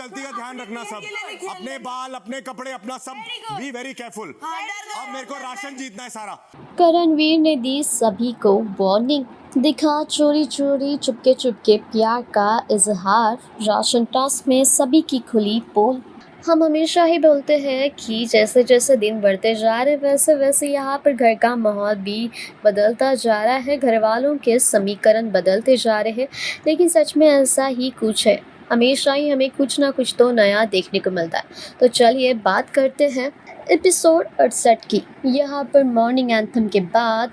गलती का ध्यान रखना सब, अपने बाल, अपने कपड़े, अपना सब, बी वेरी केयरफुल। अब मेरे को राशन जीतना है सारा। करणवीर ने दी सभी को वार्निंग, दिखा चोरी चोरी चुपके चुपके प्यार का इजहार, राशन टास्क में सभी की खुली पोल। हम हमेशा ही बोलते हैं कि जैसे जैसे दिन बढ़ते जा रहे वैसे वैसे यहाँ पर घर का माहौल भी बदलता जा रहा है, घर वालों के समीकरण बदलते जा रहे हैं, लेकिन सच में ऐसा ही कुछ है। हमेशा ही हमें कुछ ना कुछ तो नया देखने को मिलता है। तो चलिए बात करते हैं एपिसोड 68 की। यहाँ पर मॉर्निंग एंथम के बाद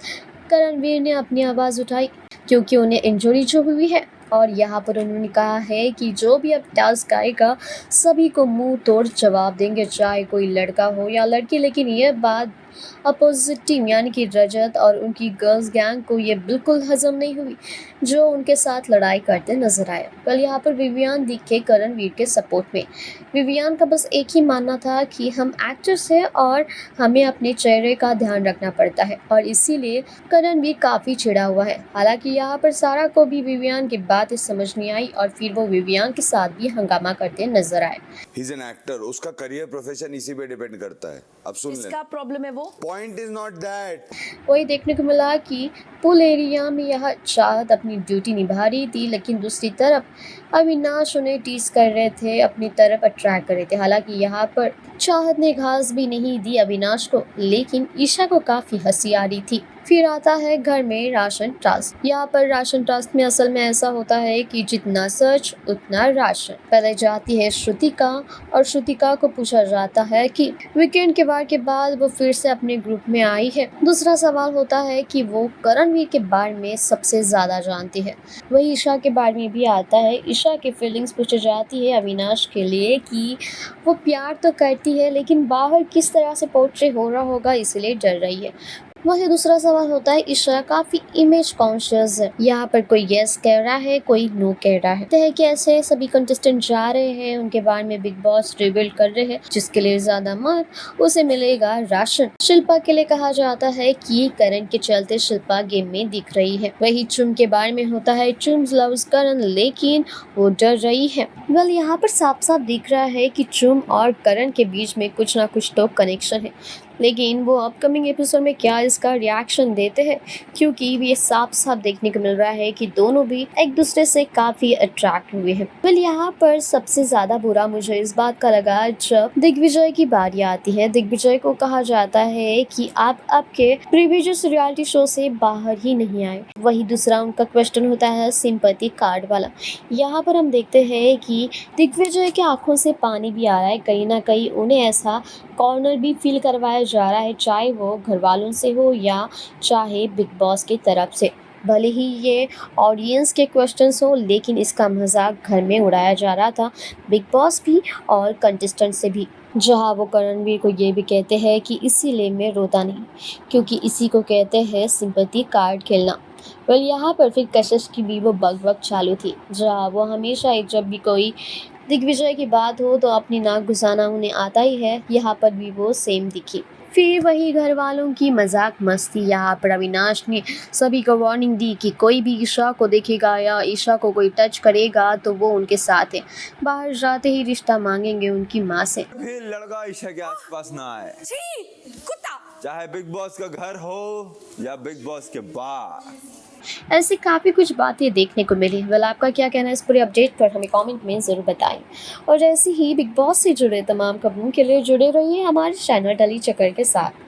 करणवीर ने अपनी आवाज़ उठाई क्योंकि उन्हें इंजरी जो हुई है, और यहाँ पर उन्होंने कहा है कि जो भी अब टास्क आएगा सभी को मुंह तोड़ जवाब देंगे, चाहे कोई लड़का हो या लड़की। लेकिन ये बात अपोजिट टीम यानी कि रजत और उनकी गर्ल्स गैंग को ये बिल्कुल हजम नहीं हुई, जो उनके साथ लड़ाई करते नजर आए। कल यहाँ पर विवियान दिखे करणवीर के सपोर्ट में। विवियान का बस एक ही मानना था कि हम एक्टर्स हैं और हमें अपने चेहरे का ध्यान रखना पड़ता है, और इसीलिए करणवीर काफ़ी चिढ़ा हुआ है। हालांकि यहाँ पर सारा को भी विवियान की बात समझ नहीं आई और फिर वो विवियान के साथ भी हंगामा करते नजर आए। ही इज एन एक्टर, उसका करियर प्रोफेशन इसी पे डिपेंड करता है। अब सुन ले, इसका प्रॉब्लम है वो। Point is not that. वही देखने को मिला कि पूल एरिया में यह चाहत अपनी ड्यूटी निभा रही थी, लेकिन दूसरी तरफ अविनाश उन्हें टीज कर रहे थे, अपनी तरफ अट्रैक्ट कर रहे थे। हालांकि यहाँ पर चाहत ने घास भी नहीं दी अविनाश को, लेकिन ईशा को काफ़ी हंसी आ रही थी। फिर आता है घर में राशन टास्क। यहाँ पर राशन टास्क में असल में ऐसा होता है कि जितना सच उतना राशन। पहले जाती है श्रुतिका और श्रुतिका को पूछा जाता है कि वीकेंड के बार के बाद वो फिर से अपने ग्रुप में आई है। दूसरा सवाल होता है कि वो करणवीर के बारे में सबसे ज्यादा जानती है। वही ईशा के बारे में भी आता है। ईशा की फीलिंग्स पूछी जाती है अविनाश के लिए कि वो प्यार तो करती है लेकिन बाहर किस तरह से पोर्ट्रे हो रहा होगा इसलिए डर रही है। वही दूसरा सवाल होता है ईशा काफी इमेज कॉन्शियस है। यहाँ पर कोई यस कह रहा है, कोई नो कह रहा है। कैसे सभी कंटेस्टेंट जा रहे हैं, उनके बारे में बिग बॉस रिवील कर रहे हैं, जिसके लिए ज्यादा मार्क उसे मिलेगा राशन। शिल्पा के लिए कहा जाता है कि करण के चलते शिल्पा गेम में दिख रही है। वही चुम के बारे में होता है चुम लव्स करण लेकिन वो डर रही है। वेल यहाँ पर साफ साफ दिख रहा है कि चुम और करण के बीच में कुछ ना कुछ तो कनेक्शन है, लेकिन वो अपकमिंग एपिसोड में क्या इसका रिएक्शन देते हैं, क्योंकि ये साफ साफ देखने को मिल रहा है कि दोनों भी एक दूसरे से काफी अट्रैक्ट हुए हैं। वेल यहाँ पर सबसे ज्यादा बुरा मुझे इस बात का लगा जब दिग्विजय की बारी आती है। दिग्विजय को कहा जाता है कि आप आपके प्रीवियस रियलिटी शो से बाहर ही नहीं आए। वही दूसरा उनका क्वेश्चन होता है सिंपैथी कार्ड वाला। यहाँ पर हम देखते हैं कि दिग्विजय के आंखों से पानी भी आ रहा है, कहीं ना कहीं उन्हें ऐसा कॉर्नर भी फील करवाया जा रहा है, चाहे वो घर वालों से हो या चाहे बिग बॉस की तरफ से। भले ही ये ऑडियंस के क्वेश्चंस हो, लेकिन इसका मजाक घर में उड़ाया जा रहा था, बिग बॉस भी और कंटेस्टेंट से भी। जहां वो करणवीर को ये भी कहते हैं कि इसीलिए मैं रोता नहीं, क्योंकि इसी को कहते हैं सिंपैथी कार्ड खेलना। वेल यहाँ पर फिर कशिश की भी वो बक चालू थी, जहाँ वो हमेशा जब भी कोई दिग्विजय की बात हो तो अपनी नाक घुसाना उन्हें आता ही है। यहाँ पर भी वो सेम दिखी। फिर वही घर वालों की मजाक मस्ती। यहाँ पर अविनाश ने सभी को वार्निंग दी कि कोई भी ईशा को देखेगा या ईशा को कोई टच करेगा तो वो उनके साथ है, बाहर जाते ही रिश्ता मांगेंगे उनकी माँ से। फिर लड़का ईशा के आसपास ना आए, कुत्ता, चाहे बिग बॉस का घर हो या बिग बॉस के बाहर। ऐसी काफ़ी कुछ बातें देखने को मिली। वेल आपका क्या कहना है इस पूरे अपडेट पर, हमें कमेंट में ज़रूर बताएं। और ऐसे ही बिग बॉस से जुड़े तमाम खबरों के लिए जुड़े रहिए हमारे चैनल टली चक्कर के साथ।